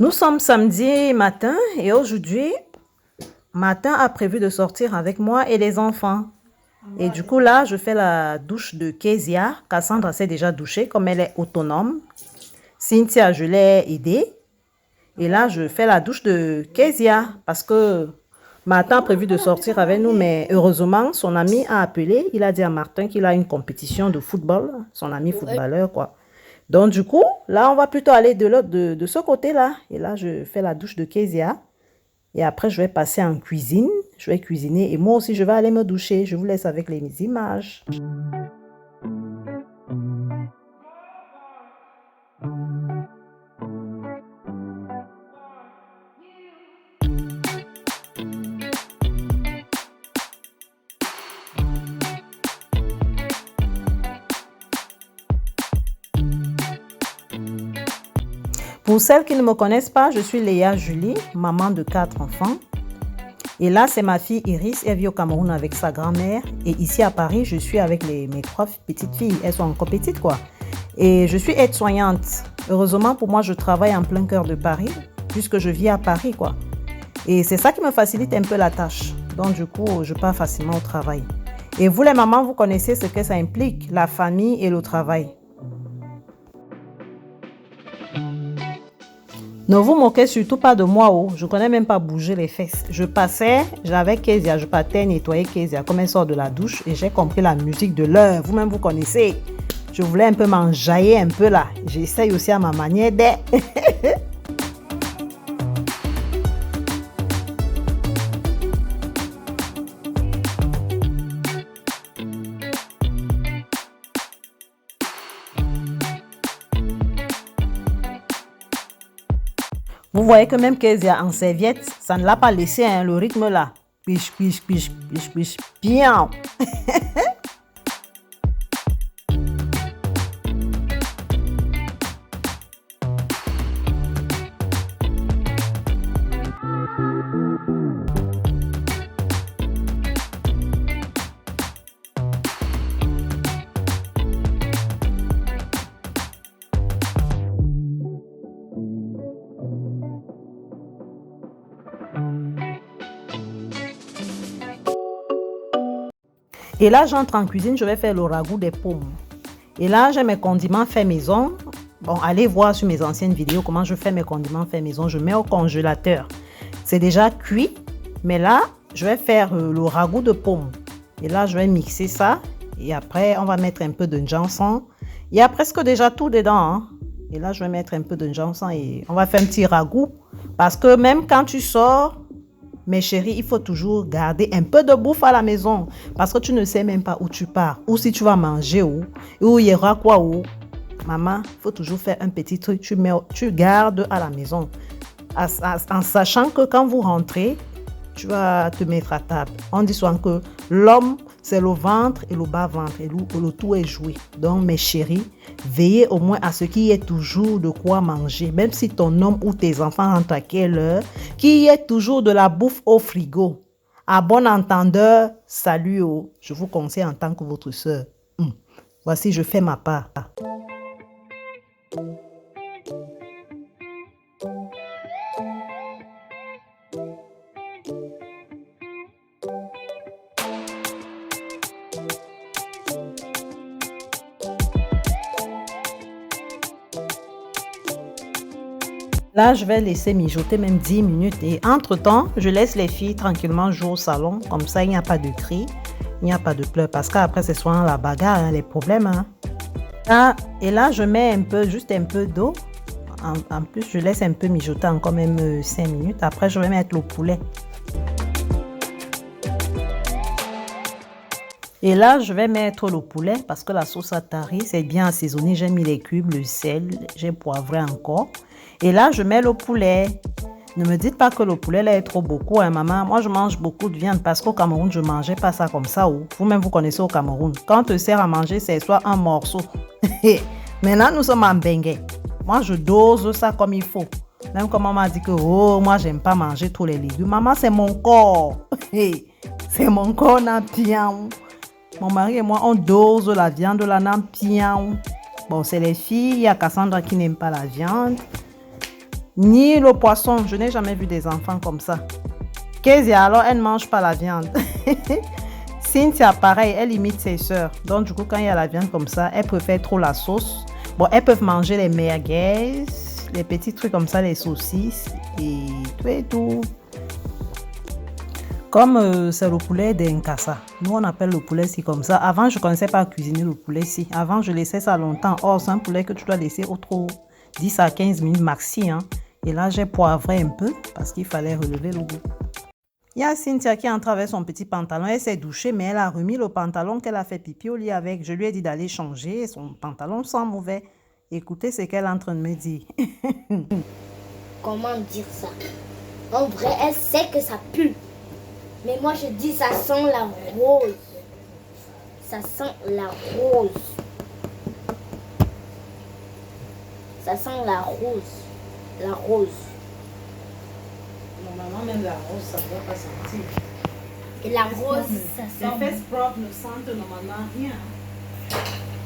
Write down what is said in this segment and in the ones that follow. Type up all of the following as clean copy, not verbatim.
Nous sommes samedi matin et aujourd'hui, Martin a prévu de sortir avec moi et les enfants. Et du coup, là, je fais la douche de Kezia. Cassandra s'est déjà douchée comme elle est autonome. Cynthia, je l'ai aidée. Et là, je fais la douche de Kezia parce que Martin a prévu de sortir avec nous, mais heureusement, son ami a appelé. Il a dit à Martin qu'il a une compétition de football, son ami footballeur, quoi. Donc, du coup, là, on va plutôt aller de ce côté-là. Et là, je fais la douche de Kezia. Et après, je vais passer en cuisine. Je vais cuisiner. Et moi aussi, je vais aller me doucher. Je vous laisse avec les images. Pour celles qui ne me connaissent pas, je suis Léa Julie, maman de 4 enfants. Et là, c'est ma fille Iris, elle vit au Cameroun avec sa grand-mère. Et ici à Paris, je suis avec mes 3 petites filles. Elles sont encore petites, quoi. Et je suis aide-soignante. Heureusement, pour moi, je travaille en plein cœur de Paris, puisque je vis à Paris, quoi. Et c'est ça qui me facilite un peu la tâche. Donc, du coup, je pars facilement au travail. Et vous, les mamans, vous connaissez ce que ça implique, la famille et le travail. Ne vous moquez surtout pas de moi, oh. Je ne connais même pas bouger les fesses. Je passais, j'avais Kezia, je partais nettoyer Kezia comme elle sort de la douche et j'ai compris la musique de l'heure. Vous-même, vous connaissez. Je voulais un peu m'enjailler un peu là. J'essaye aussi à ma manière d'être. Vous voyez que même Kezia en serviette, ça ne l'a pas laissé, hein, le rythme là. Piche, piche, piche, piche, piche, bien. Et là, j'entre en cuisine, je vais faire le ragoût des pommes. Et là, j'ai mes condiments faits maison. Bon, allez voir sur mes anciennes vidéos comment je fais mes condiments faits maison. Je mets au congélateur. C'est déjà cuit, mais là, je vais faire le ragoût de pommes. Et là, je vais mixer ça. Et après, on va mettre un peu de gingembre. Il y a presque déjà tout dedans, hein. Et là, je vais mettre un peu de gingembre et on va faire un petit ragoût. Parce que même quand tu sors, mes chéris, il faut toujours garder un peu de bouffe à la maison parce que tu ne sais même pas où tu pars ou si tu vas manger où il y aura quoi où. Maman, il faut toujours faire un petit truc, tu gardes à la maison en sachant que quand vous rentrez, tu vas te mettre à table. On dit souvent que l'homme, c'est le ventre et le bas-ventre et le tout est joué. Donc, mes chéris, veillez au moins à ce qu'il y ait toujours de quoi manger. Même si ton homme ou tes enfants rentrent à quelle heure, qu'il y ait toujours de la bouffe au frigo. À bon entendeur, salut, oh. Je vous conseille en tant que votre soeur. Voici, je fais ma part. Là, je vais laisser mijoter même 10 minutes. Et entre-temps, je laisse les filles tranquillement jouer au salon. Comme ça, il n'y a pas de cris, il n'y a pas de pleurs. Parce qu'après, c'est souvent la bagarre, hein, les problèmes. Hein. Et là, je mets juste un peu d'eau. En plus, je laisse un peu mijoter encore même 5 minutes. Après, je vais mettre le poulet. Et là, je vais mettre le poulet parce que la sauce à tari, c'est bien assaisonné. J'ai mis les cubes, le sel, j'ai poivré encore. Et là, je mets le poulet. Ne me dites pas que le poulet là est trop beaucoup, hein, maman. Moi, je mange beaucoup de viande parce qu'au Cameroun, je ne mangeais pas ça comme ça. Vous-même, vous connaissez au Cameroun. Quand on te sert à manger, c'est soit un morceau. Maintenant, nous sommes en bengue. Moi, je dose ça comme il faut. Même quand maman dit que, oh, moi, j'aime pas manger tous les légumes. Maman, c'est mon corps. C'est mon corps, n'a bien. Mon mari et moi, on dose la viande, la n'a bien. Bon, c'est les filles. Il y a Cassandra qui n'aime pas la viande. Ni le poisson. Je n'ai jamais vu des enfants comme ça. Kezia, alors, elle ne mange pas la viande. Cynthia, pareil, elle imite ses sœurs. Donc, du coup, quand il y a la viande comme ça, elle préfère trop la sauce. Bon, elles peuvent manger les merguez, les petits trucs comme ça, les saucisses et tout et tout. Comme c'est le poulet d'Inkasa. Nous, on appelle le poulet ci comme ça. Avant, je ne connaissais pas cuisiner le poulet ci. Avant, je laissais ça longtemps. Or, c'est un poulet que tu dois laisser au trop 10 à 15 minutes maxi. Hein. Et là, j'ai poivré un peu parce qu'il fallait relever le goût. Il y a Cynthia qui entre avec son petit pantalon. Elle s'est douchée, mais elle a remis le pantalon qu'elle a fait pipi au lit avec. Je lui ai dit d'aller changer. Son pantalon sent mauvais. Écoutez ce qu'elle est en train de me dire. Comment dire ça? En vrai, elle sait que ça pue. Mais moi, je dis ça sent la rose. Ça sent la rose. Ça sent la rose. La rose. Normalement, même la rose, ça ne doit pas sentir. Et la rose, ça sent... Les fesses propres ne sentent normalement rien.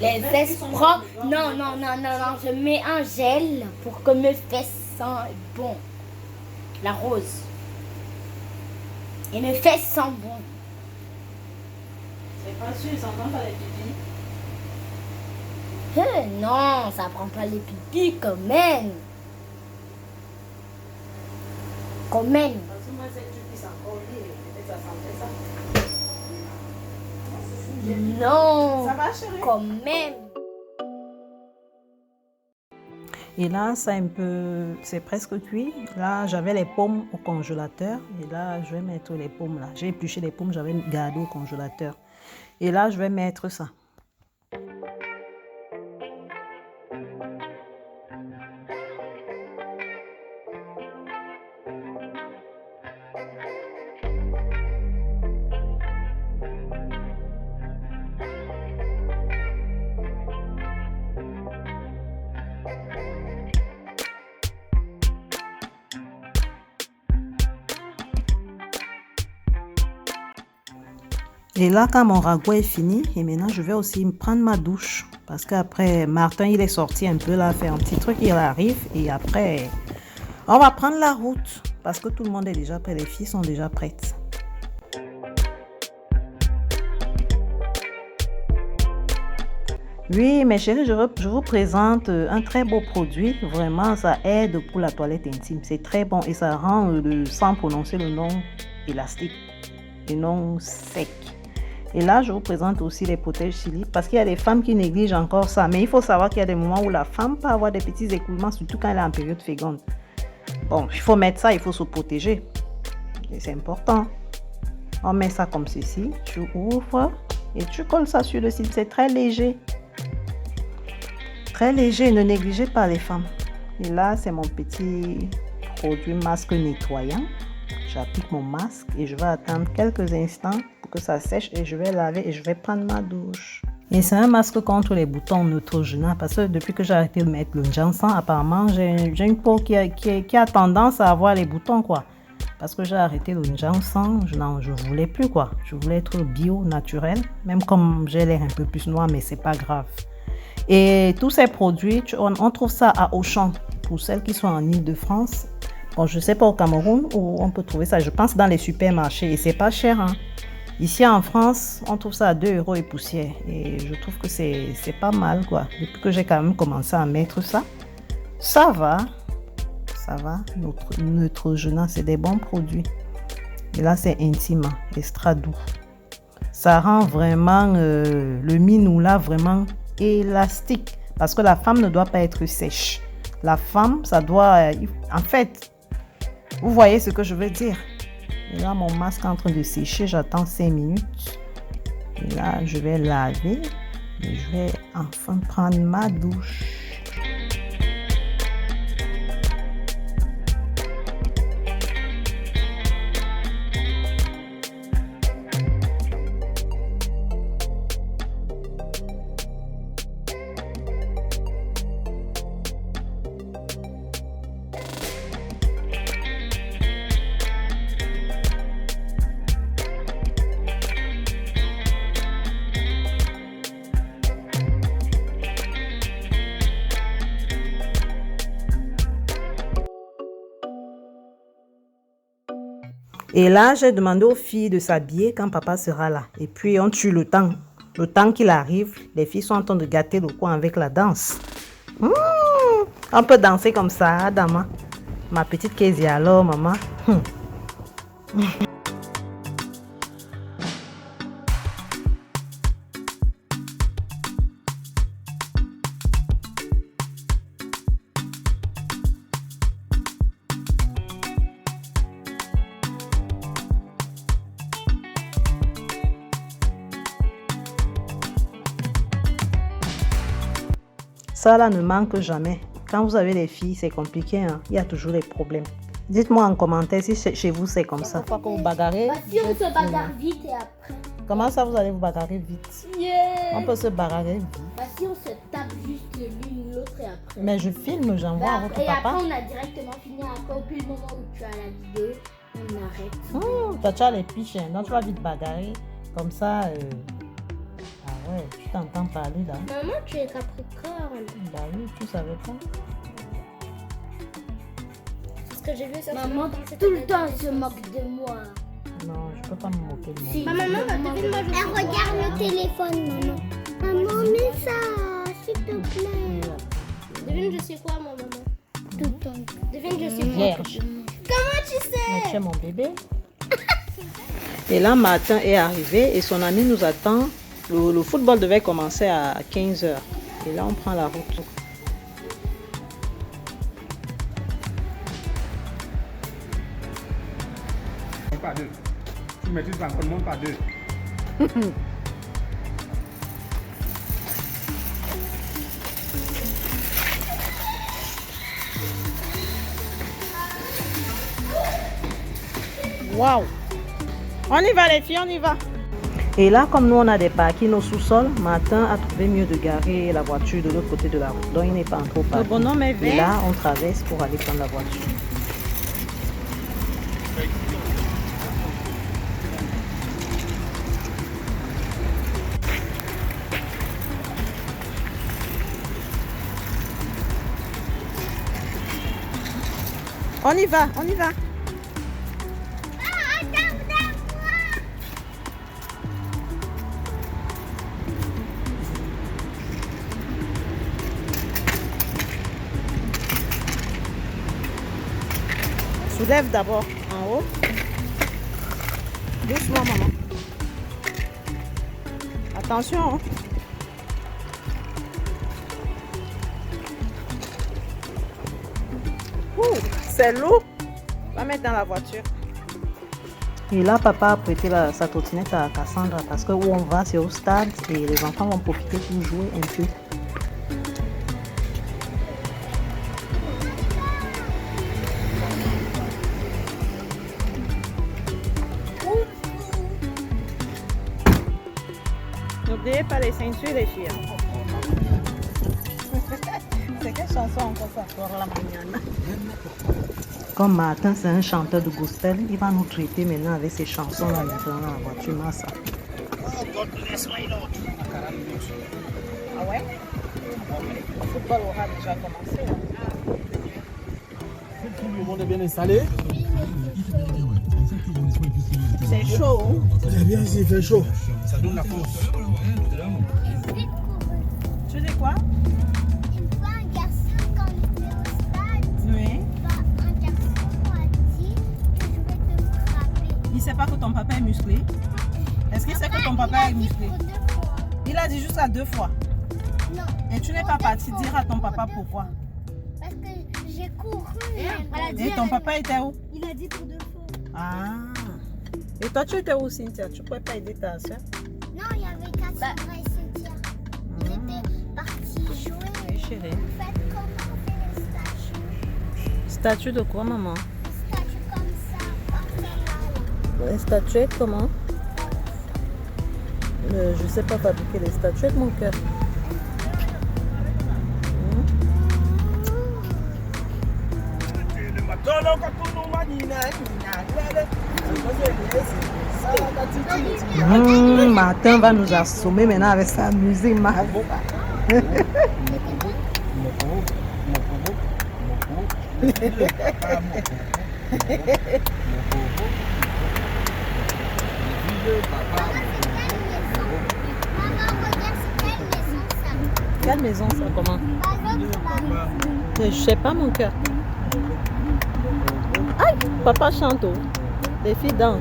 Les fesses propres... Non, non, non, non, non. Je mets un gel pour que mes fesses sentent bon. La rose. Et mes fesses sentent bon. C'est pas sûr, ça prend pas les pipis. Non, ça prend pas les pipis quand même. Quand même. Parce que moi, c'est que tu puisses encore lire. Peut-être ça sentait ça. Non. Ça va, chérie? Quand même. Et là, c'est presque cuit. Là, j'avais les pommes au congélateur. Et là, je vais mettre les pommes là. J'ai épluché les pommes, j'avais gardé au congélateur. Et là, je vais mettre ça. Et là, quand mon ragoût est fini, et maintenant, je vais aussi prendre ma douche. Parce qu'après, Martin, il est sorti un peu là, faire un petit truc, il arrive. Et après, on va prendre la route. Parce que tout le monde est déjà prêt, les filles sont déjà prêtes. Oui, mes chéris, je vous présente un très beau produit. Vraiment, ça aide pour la toilette intime. C'est très bon et ça rend, sans prononcer le nom, élastique et non sec. Et là, je vous présente aussi les protèges ciliés parce qu'il y a des femmes qui négligent encore ça. Mais il faut savoir qu'il y a des moments où la femme peut avoir des petits écoulements, surtout quand elle est en période féconde. Bon, il faut mettre ça, il faut se protéger. Et c'est important. On met ça comme ceci. Tu ouvres et tu colles ça sur le site. C'est très léger. Très léger. Ne négligez pas les femmes. Et là, c'est mon petit produit masque nettoyant. J'applique mon masque et je vais attendre quelques instants pour que ça sèche et je vais laver et je vais prendre ma douche. Et c'est un masque contre les boutons Neutrogena parce que depuis que j'ai arrêté de mettre le ginseng, apparemment j'ai une peau qui a tendance à avoir les boutons quoi. Parce que j'ai arrêté le ginseng, je voulais plus quoi. Je voulais être bio, naturel, même comme j'ai l'air un peu plus noir mais c'est pas grave. Et tous ces produits, on trouve ça à Auchan pour celles qui sont en Île-de-France. Bon, je ne sais pas au Cameroun où on peut trouver ça. Je pense dans les supermarchés et c'est pas cher. Hein. Ici en France, on trouve ça à 2 € et poussière. Et je trouve que c'est pas mal quoi. Depuis que j'ai quand même commencé à mettre ça, ça va. Ça va. Neutrogena, c'est des bons produits. Et là, c'est intime, extra doux. Ça rend vraiment le minou là vraiment élastique. Parce que la femme ne doit pas être sèche. La femme, ça doit... En fait... Vous voyez ce que je veux dire? Et là, mon masque est en train de sécher. J'attends 5 minutes. Et là, je vais laver. Et je vais enfin prendre ma douche. Et là, j'ai demandé aux filles de s'habiller quand papa sera là. Et puis, on tue le temps. Le temps qu'il arrive, les filles sont en train de gâter le coin avec la danse. On peut danser comme ça, Dama. Ma petite Kezia, alors, maman. Ça là ne manque jamais. Quand vous avez des filles, c'est compliqué. Hein? Il y a toujours des problèmes. Dites-moi en commentaire si chez vous c'est comme ça. Fois que vous bagarrez. Si on se bagarre vite et après. Comment ça vous allez vous bagarrer vite? On peut se bagarrer vite. Si on se tape juste l'une l'autre et après. Mais je filme, j'envoie à votre papa. Et après on a directement fini. Après au plus le moment où tu as la vidéo, on arrête. Toi tu as les piches, hein? Donc tu vas vite bagarrer. Comme ça. Ah ouais, tu t'entends parler là. Maman, tu es Capricorne. Bah oui, tu savais pas. C'est ce que j'ai vu ça. Maman, tout le temps, elle se moque de moi. Non, je peux pas me moquer de moi. Si. Maman, elle regarde le téléphone, maman. Maman, mets ça, s'il te plaît. Devine, je sais quoi, mon maman. Tout le temps. Devine, je sais quoi. Vierge. Comment tu sais? Mais tu es mon bébé. Et là, Martin est arrivé et son ami nous attend. Le football devait commencer à 15h. Et là, on prend la route. Pas deux. Tu mets tout ça, on monte pas deux. Waouh! On y va les filles, on y va. Et là, comme nous on a des parkings au sous-sol, Martin a trouvé mieux de garer la voiture de l'autre côté de la route. Donc il n'est pas encore parti. Le bonhomme est vert. Et là, on traverse pour aller prendre la voiture. On y va, on y va. Soulève d'abord en haut. Doucement, maman. Attention. Hein. C'est lourd. Va mettre dans la voiture. Et là, papa a prêté sa trottinette à Cassandra parce que où on va, c'est au stade et les enfants vont profiter pour jouer un peu. N'oubliez pas les ceintures, les filles. C'est quelle chanson encore ça pour la mañana? Comme Martin, c'est un chanteur de gospel, il va nous traiter maintenant avec ses chansons là maintenant dans la voiture. Massa. Ah ouais? Le football aura déjà commencé. Hein? Tout le monde est bien installé. C'est chaud. Hein? C'est bien, il fait chaud. Ça donne la force. Tu dis quoi? Une fois, un garçon, quand il était au stade, Oui. un garçon m'a dit que je vais te frapper. Il sait pas que ton papa est musclé? Est-ce qu'il sait que ton papa est musclé? Pour 2 fois. Il a dit jusqu'à 2 fois. Non. Et tu n'es pas parti dire à ton papa pourquoi? Parce que j'ai couru. Et ton papa était où? Il a dit pour 2 fois. Ah. Et toi, tu étais où, Cynthia? Tu ne pouvais pas aider ta soeur? Non, il y avait Cassandra et Cynthia. Ils étaient partis jouer. Oui, chérie. En fait, comment on fait les statues? Statue de quoi, maman? Des statues comme ça, porcelaine. Les statuettes, comment? Je ne sais pas fabriquer les statuettes, mon cœur. Martin va nous assommer maintenant avec sa musique. Quelle maison ça? Comment? Je sais pas mon cœur. Aïe, papa chante. Oh. Les filles dansent.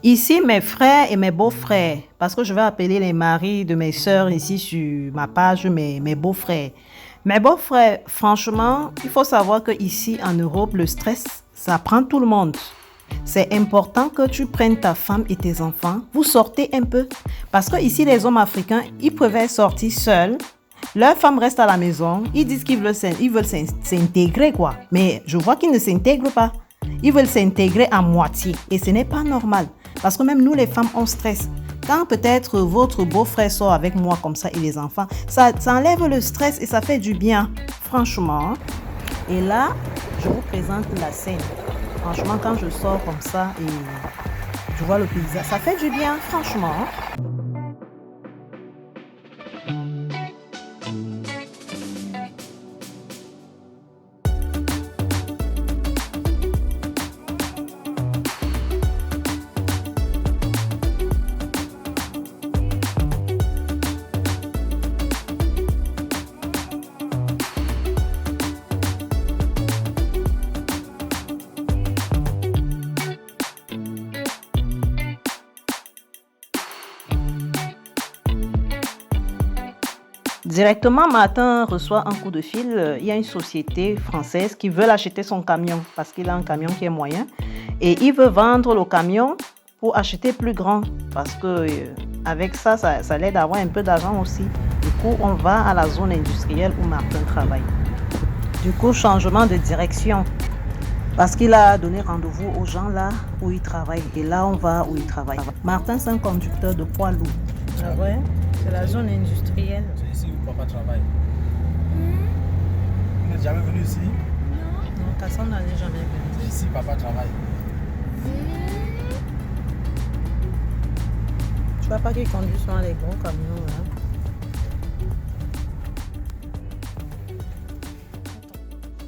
Ici, mes frères et mes beaux-frères, parce que je vais appeler les maris de mes sœurs ici sur ma page, mes beaux-frères. Mes beaux-frères, franchement, il faut savoir qu'ici en Europe, le stress, ça prend tout le monde. C'est important que tu prennes ta femme et tes enfants, vous sortez un peu. Parce que ici, les hommes africains, ils préfèrent sortir seuls. Leurs femmes restent à la maison, ils disent qu'ils veulent s'intégrer, quoi. Mais je vois qu'ils ne s'intègrent pas. Ils veulent s'intégrer à moitié et ce n'est pas normal. Parce que même nous, les femmes, on stresse. Quand peut-être votre beau-frère sort avec moi comme ça et les enfants, ça enlève le stress et ça fait du bien, franchement. Et là, je vous présente la scène. Franchement, quand je sors comme ça et je vois le paysage, ça fait du bien, franchement. Directement, Martin reçoit un coup de fil. Il y a une société française qui veut acheter son camion parce qu'il a un camion qui est moyen. Et il veut vendre le camion pour acheter plus grand parce que avec ça l'aide à avoir un peu d'argent aussi. Du coup, on va à la zone industrielle où Martin travaille. Du coup, changement de direction parce qu'il a donné rendez-vous aux gens là où il travaille. Et là, on va où il travaille. Martin, c'est un conducteur de poids lourd. Ah ouais? C'est la zone industrielle. C'est ici où papa travaille. Vous n'êtes jamais venu ici? Non, Cassandra n'est jamais venue. C'est ici papa travaille. Tu vois pas qu'il conduit souvent les gros camions là?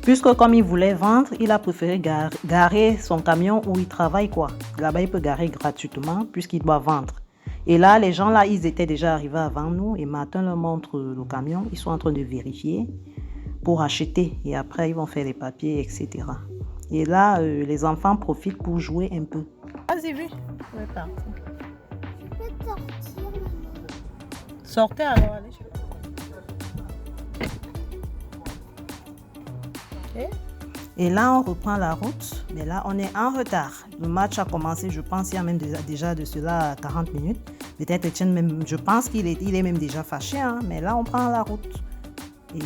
Puisque comme il voulait vendre, il a préféré garer son camion où il travaille quoi. Là-bas, il peut garer gratuitement puisqu'il doit vendre. Et là, les gens là, ils étaient déjà arrivés avant nous et Martin leur montre le camion. Ils sont en train de vérifier pour acheter et après, ils vont faire les papiers, etc. Et là, les enfants profitent pour jouer un peu. Vas-y, oui. On est parti. Je peux sortir, maman. Sortez alors, allez. Okay. Et là, on reprend la route. Mais là, on est en retard. Le match a commencé, je pense, il y a même déjà de cela 40 minutes. Peut-être Etienne même, je pense qu'il est même déjà fâché. Hein, mais là, on prend la route. Et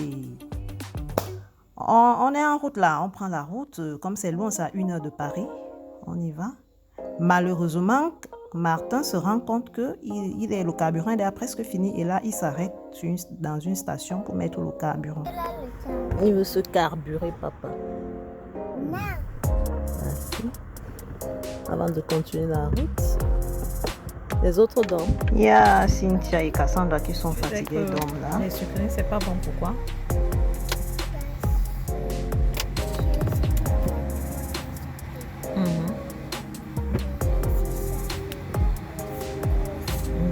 on est en route là. On prend la route. Comme c'est loin, c'est à 1 heure de Paris. On y va. Malheureusement, Martin se rend compte que le carburant est presque fini. Et là, il s'arrête dans une station pour mettre le carburant. Il veut se carburer, papa. Non. Merci. Avant de continuer la route. Les autres dorment. Il y a Cynthia et Cassandra qui sont fatigués, dorment là. Les sucrés, c'est pas bon. Pourquoi?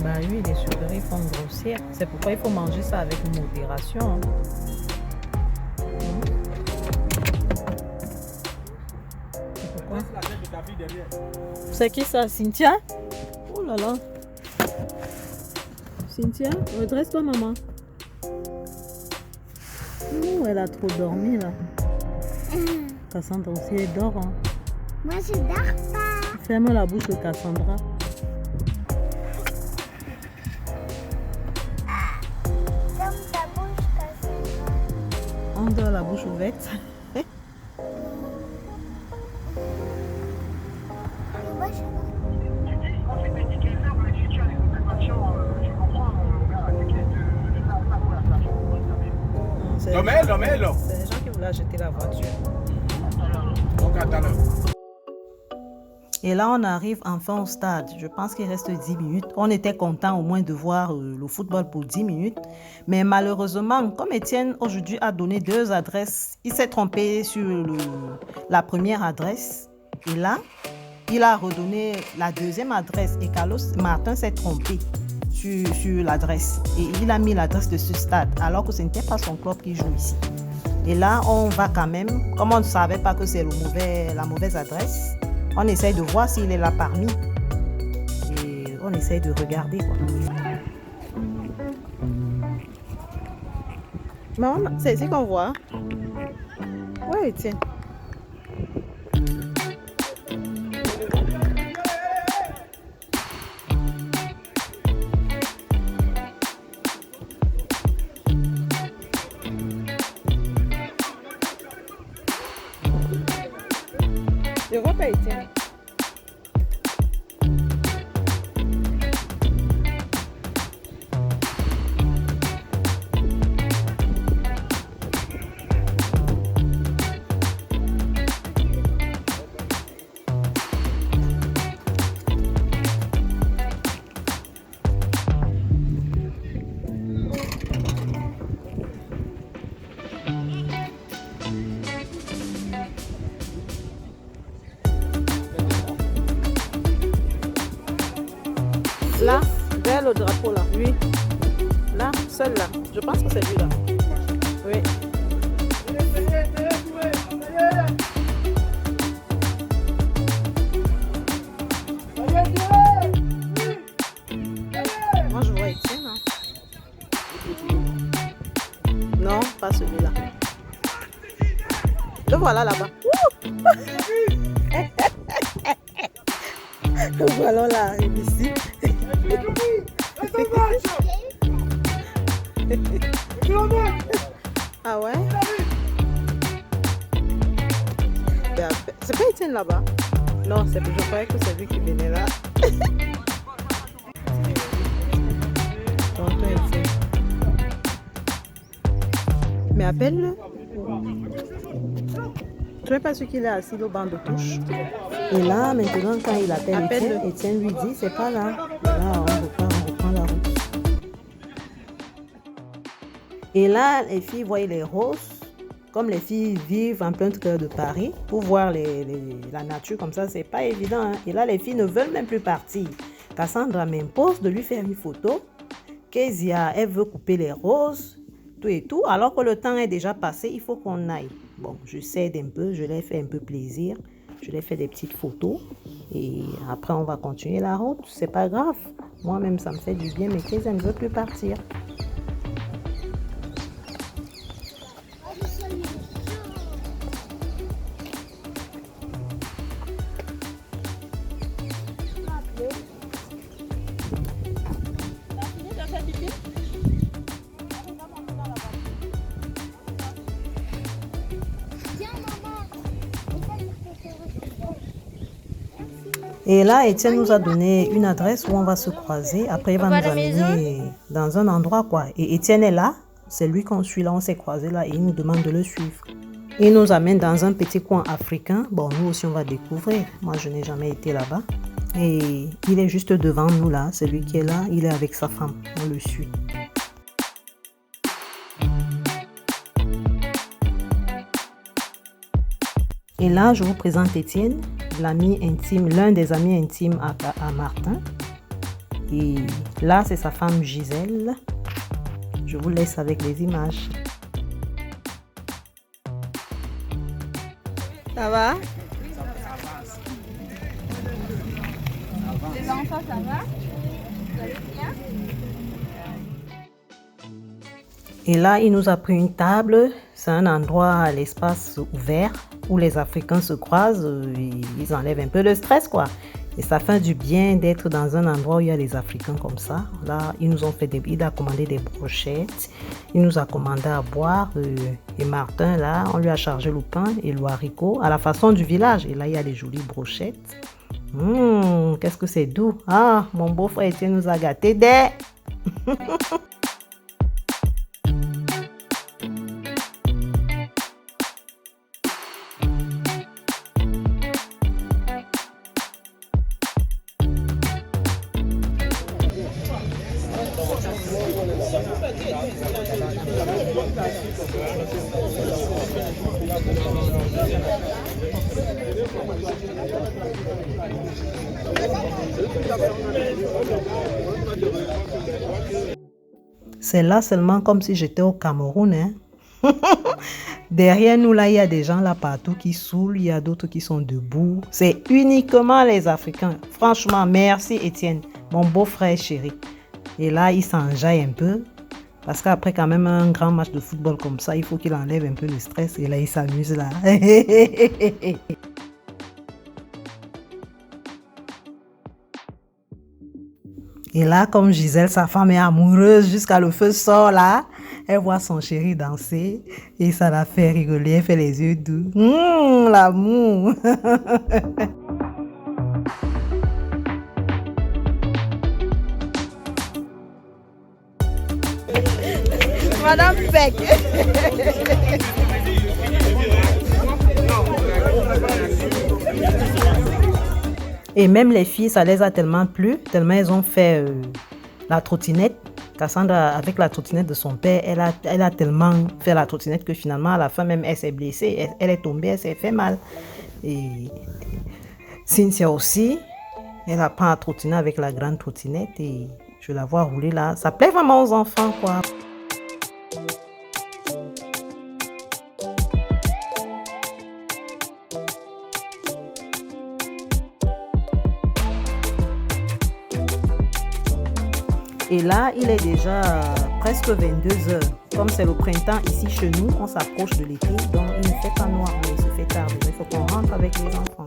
Bah oui, les sucreries font grossir. C'est pourquoi il faut manger ça avec modération. C'est qui ça, Cynthia? Oh là là. Cynthia, redresse-toi, maman. Oh, elle a trop dormi là. Cassandra aussi, elle dort. Hein. Moi, je dors pas. Ferme la bouche de Cassandra. Ferme ta bouche, Cassandra. On dort la bouche ouverte. Dormez-le. C'est les gens qui voulaient acheter la voiture. Donc, attends-le. Et là, on arrive enfin au stade. Je pense qu'il reste 10 minutes. On était content au moins de voir le football pour 10 minutes. Mais malheureusement, comme Étienne aujourd'hui a donné 2 adresses, il s'est trompé sur la première adresse. Et là, il a redonné la deuxième adresse. Et Carlos Martin s'est trompé sur l'adresse. Et il a mis l'adresse de ce stade, alors que ce n'était pas son club qui joue ici. Et là, on va quand même, comme on ne savait pas que c'est la mauvaise adresse, on essaye de voir s'il est là parmi. Et on essaye de regarder, quoi. Mais c'est ici qu'on voit. Ouais, tiens. Je vois pas Étienne. Là, vers le drapeau là, oui. Là, seul là. Je pense que c'est lui là. Oui. Moi je vois Étienne. Hein. Non, pas celui-là. Le voilà là-bas. Le ballon là arrive ici. Ah ouais? C'est pas Étienne là-bas? Non, je croyais que c'est lui qui venait là. Tonton Étienne. Mais appelle-le. Tu n'es pas sûr qu'il est assis au banc de touche? Et là, maintenant, quand il appelle Étienne lui dit, c'est pas là. Là, on reprend la route. Et là, les filles voient les roses. Comme les filles vivent en plein cœur de Paris, pour voir la nature comme ça, c'est pas évident. Hein? Et là, les filles ne veulent même plus partir. Cassandra m'impose de lui faire une photo. Kezia, elle veut couper les roses, tout et tout. Alors que le temps est déjà passé, il faut qu'on aille. Bon, je cède un peu, je leur fais un peu plaisir. Je leur fais des petites photos. Et après, on va continuer la route. C'est pas grave. Moi-même, ça me fait du bien, mais Kezia ne veut plus partir. Et là, Étienne nous a donné une adresse où on va se croiser. Après, il va nous amener dans un endroit, quoi. Et Étienne est là. C'est lui qu'on suit là. On s'est croisé là et il nous demande de le suivre. Il nous amène dans un petit coin africain. Bon, nous aussi, on va découvrir. Moi, je n'ai jamais été là-bas. Et il est juste devant nous là. C'est lui qui est là. Il est avec sa femme. On le suit. Et là, je vous présente Étienne, l'ami intime, l'un des amis intimes à Martin. Et là, c'est sa femme Gisèle. Je vous laisse avec les images. Ça va? Les enfants, ça va? Vous allez bien? Et là, il nous a pris une table. C'est un endroit à l'espace ouvert où les Africains se croisent. Ils enlèvent un peu le stress, quoi. Et ça fait du bien d'être dans un endroit où il y a les Africains comme ça. Là, il a commandé des brochettes. Il nous a commandé à boire. Et Martin, là, on lui a chargé le pain et le haricot à la façon du village. Et là, il y a des jolies brochettes. Qu'est-ce que c'est doux. Ah, mon beau-frère Étienne nous a gâtés des... C'est là seulement comme si j'étais au Cameroun, hein. Derrière nous, là, il y a des gens là partout qui saoulent, il y a d'autres qui sont debout. C'est uniquement les Africains. Franchement, merci Étienne, mon beau-frère chéri. Et là, il s'enjaille un peu. Parce qu'après, quand même, un grand match de football comme ça, il faut qu'il enlève un peu le stress. Et là, il s'amuse là. Et là, comme Gisèle, sa femme est amoureuse jusqu'à le feu sort là. Elle voit son chéri danser et ça la fait rigoler. Elle fait les yeux doux. L'amour. Madame Peck. Et même les filles, ça les a tellement plu, tellement elles ont fait la trottinette. Cassandra, avec la trottinette de son père, elle a tellement fait la trottinette que finalement, à la fin même, elle s'est blessée. Elle est tombée, elle s'est fait mal. Et Cynthia aussi, elle apprend à trottiner avec la grande trottinette et je la vois rouler là. Ça plaît vraiment aux enfants, quoi. Et là, il est déjà presque 22 heures. Comme c'est le printemps ici chez nous, on s'approche de l'été, donc il ne fait pas noir, mais il se fait tard. Il faut qu'on rentre avec les enfants.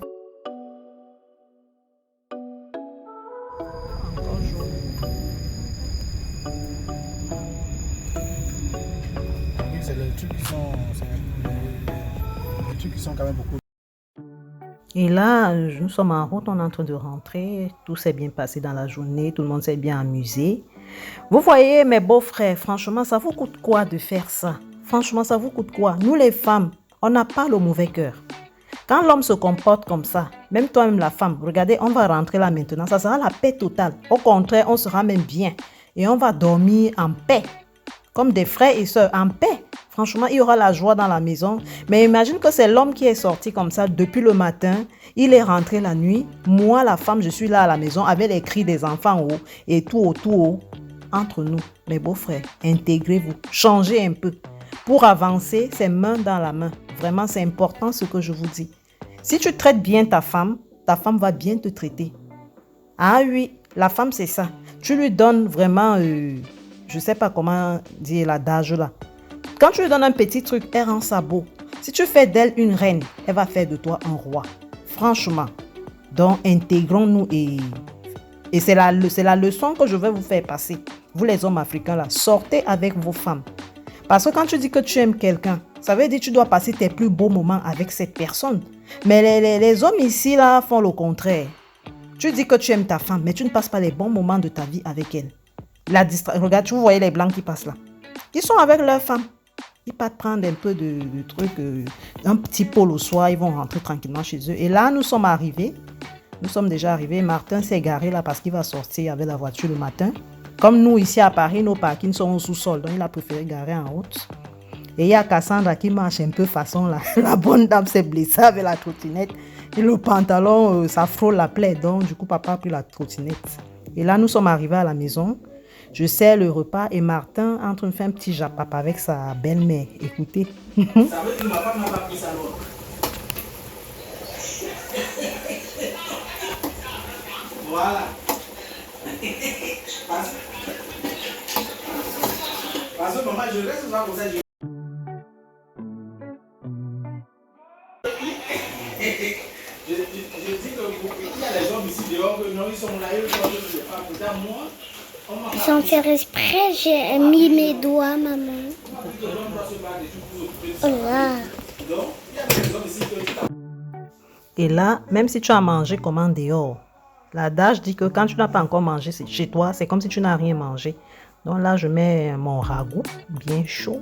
Oui, c'est les trucs qui sont quand même beaucoup. Et là, nous sommes en route, on est en train de rentrer. Tout s'est bien passé dans la journée, tout le monde s'est bien amusé. Vous voyez, mes beaux-frères, franchement, ça vous coûte quoi de faire ça? Franchement, ça vous coûte quoi? Nous, les femmes, on n'a pas le mauvais cœur. Quand l'homme se comporte comme ça, même toi-même la femme, regardez, on va rentrer là maintenant, ça sera la paix totale. Au contraire, on sera même bien. Et on va dormir en paix, comme des frères et sœurs, en paix. Franchement, il y aura la joie dans la maison. Mais imagine que c'est l'homme qui est sorti comme ça depuis le matin. Il est rentré la nuit. Moi, la femme, je suis là à la maison avec les cris des enfants en haut et tout autour. Entre nous, mes beaux-frères, intégrez-vous. Changez un peu. Pour avancer, c'est main dans la main. Vraiment, c'est important ce que je vous dis. Si tu traites bien ta femme va bien te traiter. Ah oui, la femme, c'est ça. Tu lui donnes vraiment, je ne sais pas comment dire l'adage là. Quand tu lui donnes un petit truc, elle rend ça beau. Si tu fais d'elle une reine, elle va faire de toi un roi. Franchement. Donc, intégrons-nous et c'est la leçon que je vais vous faire passer. Vous les hommes africains là, sortez avec vos femmes. Parce que quand tu dis que tu aimes quelqu'un, ça veut dire que tu dois passer tes plus beaux moments avec cette personne. Mais les hommes ici là font le contraire. Tu dis que tu aimes ta femme, mais tu ne passes pas les bons moments de ta vie avec elle. Regarde, vous voyez les blancs qui passent là. Ils sont avec leur femme. Ils partent prendre un peu de trucs, un petit pot au soir, ils vont rentrer tranquillement chez eux. Et là, nous sommes arrivés. Nous sommes déjà arrivés. Martin s'est garé là parce qu'il va sortir avec la voiture le matin. Comme nous, ici à Paris, nos parkings sont au sous-sol. Donc, il a préféré garer en route. Et il y a Cassandra qui marche un peu façon là. La bonne dame s'est blessée avec la trottinette. Et le pantalon, ça frôle la plaie. Donc, du coup, papa a pris la trottinette. Et là, nous sommes arrivés à la maison. Je sers le repas et Martin est en train de faire un petit japap avec sa belle-mère. Écoutez. Ça veut dire que ma femme n'a pas pris sa loi. Voilà. Parce que maman, je reste là comme ça. Je dis qu'il y a les hommes ici dehors, que non, ils sont là, ils sont là, peut-être moi. Sans faire exprès, j'ai mis mes doigts, maman. Oh là. Et là, même si tu as mangé comme en dehors, l'adage dit que quand tu n'as pas encore mangé chez toi, c'est comme si tu n'as rien mangé. Donc là, je mets mon ragoût bien chaud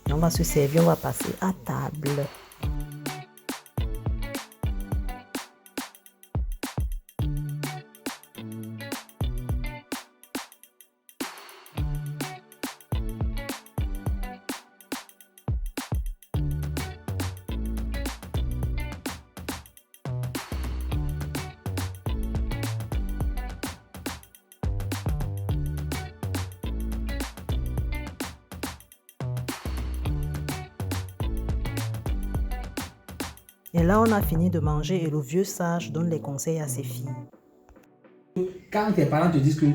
et on va se servir, on va passer à table. Et là, on a fini de manger et le vieux sage donne les conseils à ses filles. Quand tes parents te disent que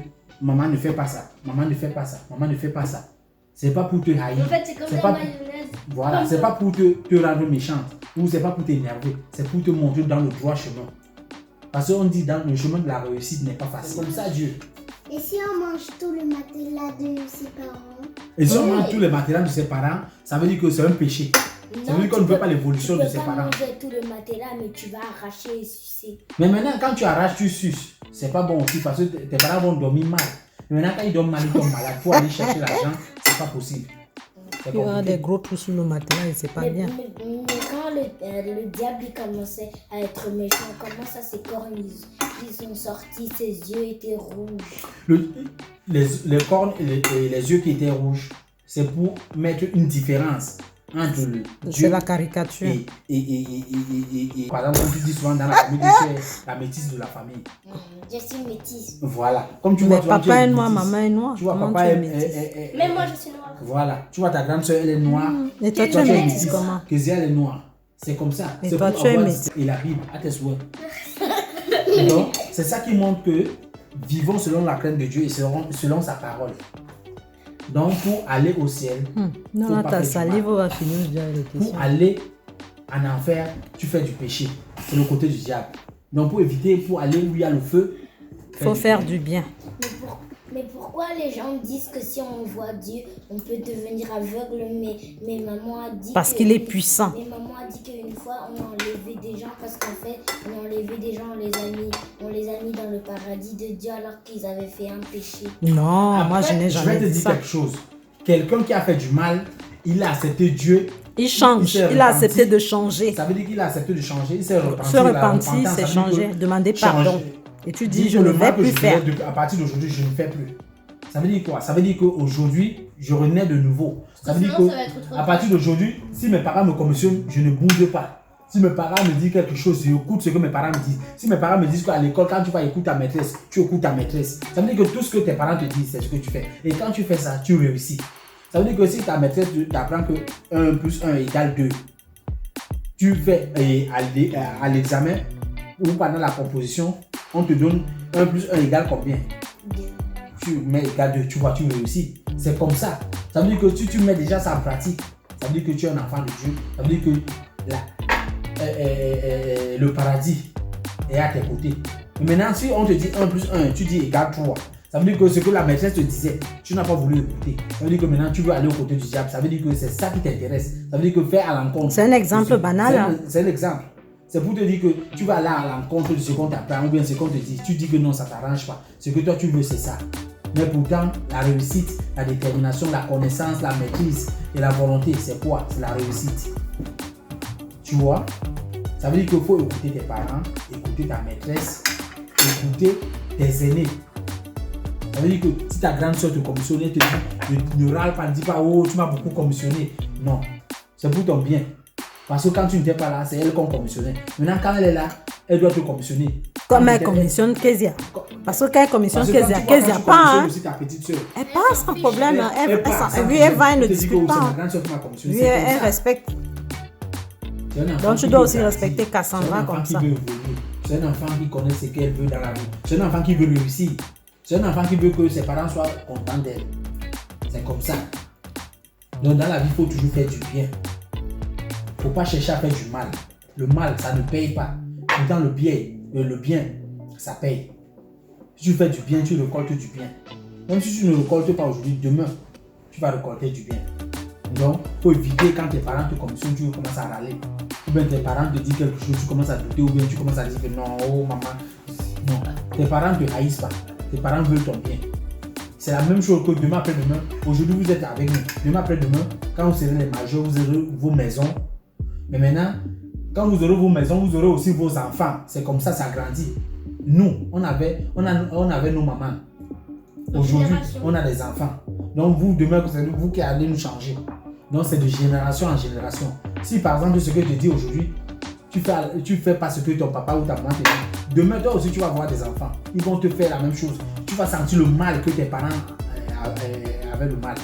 maman ne fait pas ça, maman ne fait pas ça, maman ne fait pas ça, c'est pas pour te haïr. En fait, c'est comme C'est la pas- mayonnaise. Voilà, c'est pas pour te rendre méchante ou c'est pas pour t'énerver, c'est pour te montrer dans le droit chemin. Parce qu'on dit dans le chemin de la réussite n'est pas facile. C'est comme ça Dieu. Et si on mange tout le matelas de ses parents? Et si on mange tous les matériels de ses parents, ça veut dire que c'est un péché. Ça veut dire qu'on ne veut pas l'évolution de ses Tu peux pas parents. manger tout le matelas, mais tu vas arracher et sucer. Mais maintenant, quand tu arraches, tu suces. C'est pas bon aussi parce que tes parents vont dormir mal. Mais maintenant, quand ils dorment mal, ils tombent malades. Pour aller chercher l'argent, c'est pas possible. C'est Il y a compliqué. des gros trous sur le matelas et c'est pas Mais, bien. mais quand le diable il commençait à être méchant, comment ça ses cornes ils sont sortis, ses yeux étaient rouges. Les cornes et les yeux qui étaient rouges, c'est pour mettre une différence entre le C'est Dieu la caricature. et par exemple, comme tu dis souvent dans la famille, tu es la métisse de la famille. Je suis métisse. Voilà. Comme tu Mais vois, souvent, tu es papa est une noir, métisse. maman est noire. Tu vois, Comment papa tu es est, métisse? Mais moi je suis noire. Voilà. Tu vois, ta grande soeur, elle est noire. Et toi, tu Toi, es tu es métisse métisse. comment? Kezia, elle est noire. C'est comme ça. Et C'est toi, pour tu es avoir- métisse. Et la Bible, à tes souhaits. Donc, c'est ça qui montre que vivons selon la crainte de Dieu et selon sa parole. Donc, pour aller au ciel, Non, Faut là, pas ta faire du salive mal. va finir déjà les questions. pour aller en enfer, tu fais du péché. C'est le côté du diable. Donc, pour éviter, pour aller où il y a le feu, Il faut faire du bien. Mais pourquoi les gens disent que si on voit Dieu, on peut devenir aveugle, mais maman a dit Parce que- qu'il est puissant. Mais maman a dit qu'une fois, on a enlevé des gens parce qu'en fait, on a enlevé des gens, on les a mis dans le paradis de Dieu alors qu'ils avaient fait un péché. Non, moi, je Après, n'ai je vais jamais te dit dire ça. quelque chose. Quelqu'un qui a fait du mal, il a accepté Dieu. Il change. s'est Il a repenti. accepté de changer. Ça veut dire qu'il a accepté de changer. Il s'est repenti. Se la repentir, repentance, c'est ça veut dire changer. que Demander changer. pardon. Et tu dis, Dis je que ne le vais mal que plus je faire. faisais à partir d'aujourd'hui, je ne fais plus. Ça veut dire quoi? Ça veut dire qu'aujourd'hui, je renais de nouveau. Ça veut dire Sinon, ça va être trop qu'à partir d'aujourd'hui, si mes parents me commissionnent, je ne bouge pas. Si mes parents me disent quelque chose, j'écoute ce que mes parents me disent. Si mes parents me disent qu'à l'école, quand tu vas écouter ta maîtresse, tu écoutes ta maîtresse. Ça veut dire que tout ce que tes parents te disent, c'est ce que tu fais. Et quand tu fais ça, tu réussis. Ça veut dire que si ta maîtresse t'apprend que 1 plus 1 égale 2, tu fais à l'examen ou pendant la composition, on te donne 1 plus 1 égale combien? Tu mets égal 2, tu vois, tu réussis. C'est comme ça. Ça veut dire que si tu mets déjà ça en pratique, ça veut dire que tu es un enfant de Dieu. Ça veut dire que le paradis est à tes côtés. Mais maintenant, si on te dit 1 plus 1, tu dis égal 3. Ça veut dire que ce que la maîtresse te disait, tu n'as pas voulu écouter. Ça veut dire que maintenant, tu veux aller au côté du diable. Ça veut dire que c'est ça qui t'intéresse. Ça veut dire que faire à l'encontre. C'est un exemple banal, hein. C'est un exemple. C'est pour te dire que tu vas aller à l'encontre de ce qu'on t'apprend ou bien ce qu'on te dit. Tu dis que non, ça ne t'arrange pas. Ce que toi, tu veux, c'est ça. Mais pourtant, la réussite, la détermination, la connaissance, la maîtrise et la volonté, c'est quoi? C'est la réussite. Tu vois? Ça veut dire qu'il faut écouter tes parents, écouter ta maîtresse, écouter tes aînés. Ça veut dire que si ta grande soeur te commissionne, elle te dit, ne râle pas, ne dis pas, oh, tu m'as beaucoup commissionné. Non, c'est pour ton bien. Parce que quand tu n'étais pas là, c'est elle qu'on commissionnait. Maintenant, quand elle est là, elle doit te commissionner. Comme Quand elle tu étais- commissionne Kezia. Parce que quand elle commissionne Parce que quand Kezia, tu vois, Kezia quand tu pas, commissionnes hein. aussi ta petite soeur. Elle passe sans problème. hein. part, sans Lui, elle va, elle ne te dit que discute c'est pas. ma hein. grande soeur qui m'a commissionné. Lui, C'est comme elle ça. respecte. C'est un enfant Donc, tu qui dois veut aussi grandir. respecter Cassandra C'est un enfant comme qui ça. veut évoluer. C'est un enfant qui connaît ce qu'elle veut dans la vie. C'est un enfant qui veut réussir. C'est un enfant qui veut que ses parents soient contents d'elle. C'est comme ça. Donc, dans la vie, il faut toujours faire du bien. Il ne faut pas chercher à faire du mal. Le mal, ça ne paye pas. Pourtant, le bien, ça paye. Si tu fais du bien, tu récoltes du bien. Même si tu ne récoltes pas aujourd'hui, demain, tu vas récolter du bien. Donc, il faut éviter quand tes parents te commissionnent, tu commences à râler. Ou bien tes parents te disent quelque chose, tu commences à douter, ou bien tu commences à dire que non, oh maman. Non, tes parents ne te haïssent pas. Tes parents veulent ton bien. C'est la même chose que demain après-demain. Aujourd'hui, vous êtes avec nous. Demain après-demain, quand vous serez les majeurs, vous aurez vos maisons. Mais maintenant, quand vous aurez vos maisons, vous aurez aussi vos enfants. C'est comme ça, ça grandit. Nous, on avait nos mamans. Aujourd'hui, on a des enfants. Donc vous, demain, c'est vous qui allez nous changer. Donc c'est de génération en génération. Si par exemple, ce que je dis aujourd'hui, tu fais pas ce que ton papa ou ta maman te dit, demain, toi aussi, tu vas avoir des enfants. Ils vont te faire la même chose. Tu vas sentir le mal que tes parents avaient le mal.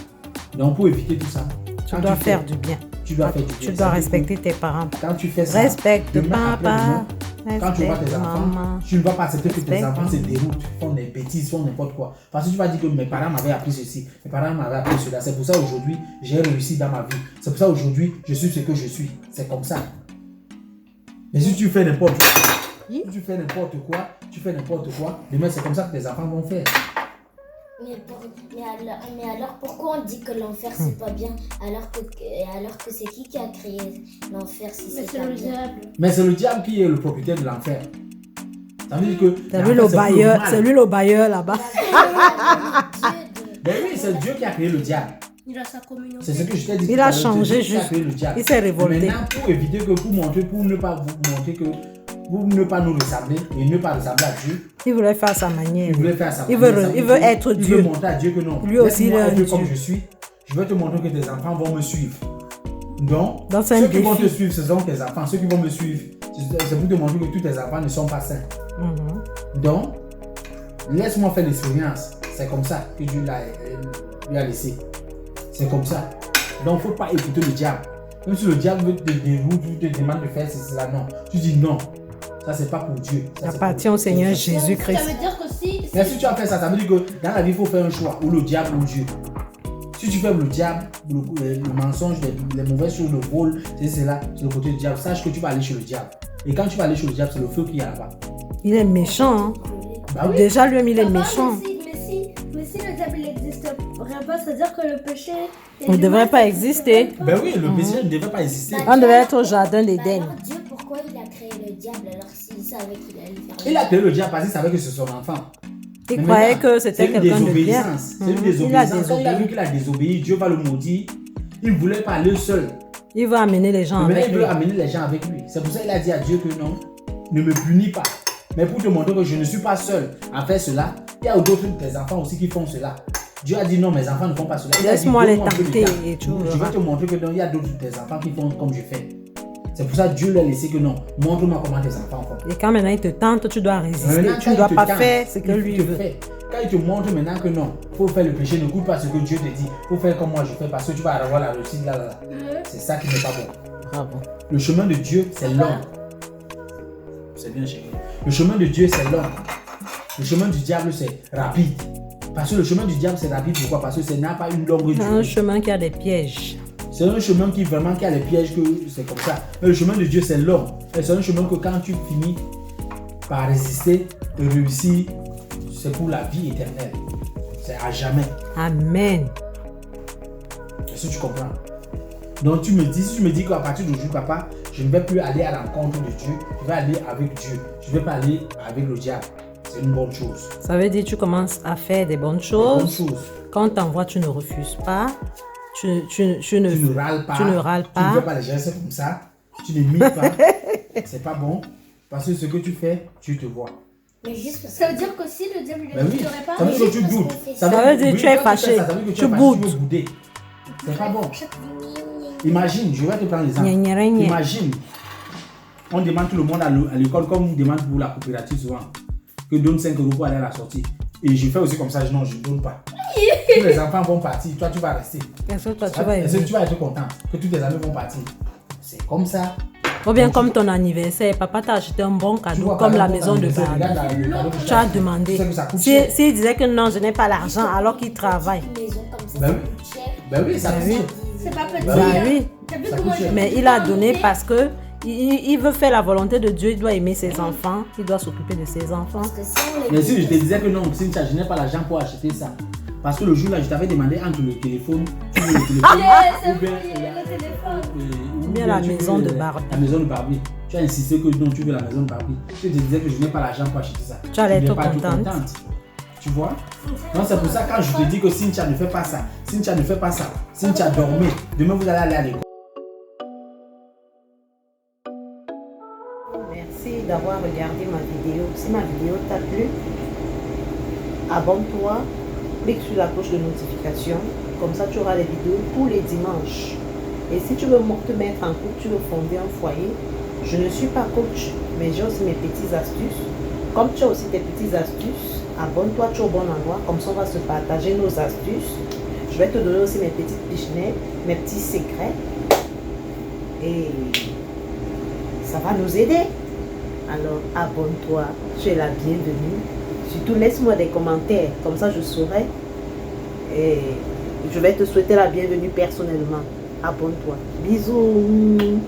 Donc pour éviter tout ça, Tu dois faire du bien. tu dois faire du bien. Tu dois Ça veut dire respecter tes parents. que quand tu fais ça, Respecte demain, papa. après-demain, quand tu vois tes enfants, maman. tu ne vas pas accepter que tes Respecte enfants se déroutent, font des bêtises, font n'importe quoi. Parce que tu vas dire que mes parents m'avaient appris ceci, mes parents m'avaient appris cela. C'est pour ça aujourd'hui, j'ai réussi dans ma vie. C'est pour ça aujourd'hui, je suis ce que je suis. C'est comme ça. Mais si tu fais n'importe quoi, tu fais n'importe quoi, demain c'est comme ça que tes enfants vont faire. Mais alors pourquoi on dit que l'enfer c'est pas bien alors que c'est qui a créé l'enfer si c'est pas bien? Mais c'est le diable qui est le propriétaire de l'enfer. Ça veut dire que C'est lui le bailleur, c'est lui le bailleur là-bas. Ben oui, c'est Dieu qui a créé le diable. Il a sa communauté. C'est ce que je t'ai dit. Il a changé Dieu qui a juste. créé le diable. Il s'est révolté. Maintenant, pour éviter que pour ne pas vous montrer que pour ne pas nous ressembler et ne pas ressembler à Dieu, Il voulait faire sa manière. il voulait faire ça. Il veut être Il Dieu. veut montrer à Dieu que non. Lui aussi, laisse-moi il est être un comme Dieu. je suis. Je vais te montrer que tes enfants vont me suivre. Donc, Dans un ceux qui vont défi. te suivre, ce sont tes enfants. Ceux qui vont me suivre, c'est pour te montrer que tous tes enfants ne sont pas sains. Donc, laisse-moi faire l'expérience. C'est comme ça que Dieu lui a laissé. C'est comme ça. Donc, il ne faut pas écouter le diable. Même si le diable veut te dérouter, te demande de faire cela, non. Tu dis non. Ça, c'est pas pour Dieu. Ça, c'est Appartient pour- au Seigneur Ça Jésus-Christ. veut dire que si Mais si tu as fait ça, ça veut dire que dans la vie, il faut faire un choix. Ou le diable ou Dieu. Si tu fais le diable, le mensonge, les mauvaises choses, le vol, c'est cela, c'est le côté du diable. Sache que tu vas aller chez le diable. Et quand tu vas aller chez le diable, c'est le feu qui est là-bas. Il est méchant. Hein. Bah oui. Déjà, lui-même, il est Papa, méchant. mais si le diable n'existerait pas, c'est-à-dire que le péché. Il ne devrait pas exister. Ben oui, le péché ne devait pas exister. On devait être au jardin d'Éden. Alors Dieu, pourquoi il a créé le diable alors s'il savait qu'il allait faire Il a créé le diable parce qu'il savait que c'est son enfant. Il Mais croyait maintenant, que c'était quelqu'un de bien. C'est une Il a désobéissance. Quand il a vu désobéi. qu'il a désobéi, Dieu va le maudire. Il ne voulait pas aller seul. Il veut amener les gens Mais maintenant, avec il lui. veut amener les gens avec lui. C'est pour ça qu'il a dit à Dieu que non, ne me punis pas. Mais pour te montrer que je ne suis pas seul à faire cela, il y a d'autres de tes enfants aussi qui font cela. Dieu a dit non, mes enfants ne font pas cela. Il a dit, Laisse-moi les donne-moi un peu de tenter temps. et tu Je verras. vais te montrer que non, il y a d'autres de tes enfants qui font comme je fais. C'est pour ça que Dieu lui a laissé que non, montre-moi comment tes enfants font. Et quand maintenant il te tente, tu dois résister. Maintenant, Tu quand ne dois il te pas tente, faire ce que il lui te veut. fait. Quand il te montre maintenant que non, il faut faire le péché, ne coûte pas ce que Dieu te dit. Il faut faire comme moi je fais parce que tu vas avoir la réussite là. C'est ça qui n'est pas bon. Bravo. Le chemin de Dieu, c'est l'homme. C'est bien chéri. Le chemin de Dieu, c'est l'homme. Le chemin du diable, c'est rapide. Parce que le chemin du diable, c'est rapide. Pourquoi? Parce que ça n'a pas une longue C'est un durée. chemin qui a des pièges. C'est un chemin qui vraiment qui a les pièges, que c'est comme ça. Mais le chemin de Dieu, c'est l'homme. Et c'est un chemin que quand tu finis par résister et réussir, c'est pour la vie éternelle. C'est à jamais. Amen. Est-ce que tu comprends? Donc si tu me dis qu'à partir d'aujourd'hui, papa, je ne vais plus aller à l'encontre de Dieu, je vais aller avec Dieu. Je ne vais pas aller avec le diable. C'est une bonne chose. Ça veut dire que tu commences à faire des bonnes Bonne choses. chose. Quand on t'envoie, tu ne refuses pas. Tu ne Tu ne râles pas. Tu ne râles Tu ne pas. fais pas les gestes comme ça. Tu ne mimes pas. C'est pas bon. Parce que ce que tu fais, tu te vois. Mais juste parce Ça veut dire que si le diable Ben oui. n'existerait pas. Ça veut dire que tu parce boudes. qu'on fait Ça veut dire que tu es fâché. Ça veut dire que Tu es fâché, boudes. Tu veux bouder. C'est pas bon. Imagine, je vais te prendre l'exemple. Gna, gna, gna, gna. Imagine, on demande tout le monde à l'école, comme on demande pour la coopérative souvent, que donne 5 € pour aller à la sortie. Et je fais aussi comme ça, non, je ne donne pas. Tous les enfants vont partir, toi tu vas rester. Est-ce que toi, tu vas Est-ce que aimer? tu vas être content que tous tes amis vont partir? C'est comme ça. Ou bien comme ton anniversaire, papa t'a acheté un bon Tu cadeau, vois, comme par la exemple, maison de regarde Barbie. le cadeau que Tu as acheté. demandé. Tu sais que ça coûte cher. S'il disait que non, je n'ai pas l'argent alors qu'il travaille. une maison comme ça, Ben ça oui. coûte cher. Ben oui, ça Ben coûte oui. cher. C'est pas petit. Bah Bah hein. oui. T'as vu Ça comment coûte cher. j'ai Mais fait il a pour donné monter? parce que il veut faire la volonté de Dieu, il doit aimer ses enfants, il doit s'occuper de ses enfants. Parce que si on les Mais si je te disais que non, Cynthia, je n'ai pas l'argent pour acheter ça. Parce que le jour là, je t'avais demandé entre le téléphone, tu veux le téléphone, C'est ou bien, vrai, il y a le téléphone. ou bien la tu veux maison de Barbie. La maison de Barbie. Tu as insisté que non, tu veux la maison de Barbie. Je te disais que je n'ai pas l'argent pour acheter ça. Tu allais n'es être pas contente. Tu vois? Donc c'est pour ça quand je te dis que Cynthia ne fait pas ça, Cynthia ne fait pas ça, Cynthia dormez. Demain vous allez aller à l'école. Merci d'avoir regardé ma vidéo. Si ma vidéo t'a plu, abonne-toi, clique sur la cloche de notification. Comme ça, tu auras les vidéos tous les dimanches. Et si tu veux te mettre en couple, tu veux fonder un foyer, je ne suis pas coach, mais j'ai aussi mes petites astuces. Comme tu as aussi tes petites astuces, abonne-toi, tu es au bon endroit. Comme ça, on va se partager nos astuces. Je vais te donner aussi mes petites pichenettes, mes petits secrets. et ça va nous aider. Alors abonne-toi, tu es la bienvenue. Surtout laisse-moi des commentaires, comme ça je saurai. Et je vais te souhaiter la bienvenue personnellement. Abonne-toi. Bisous.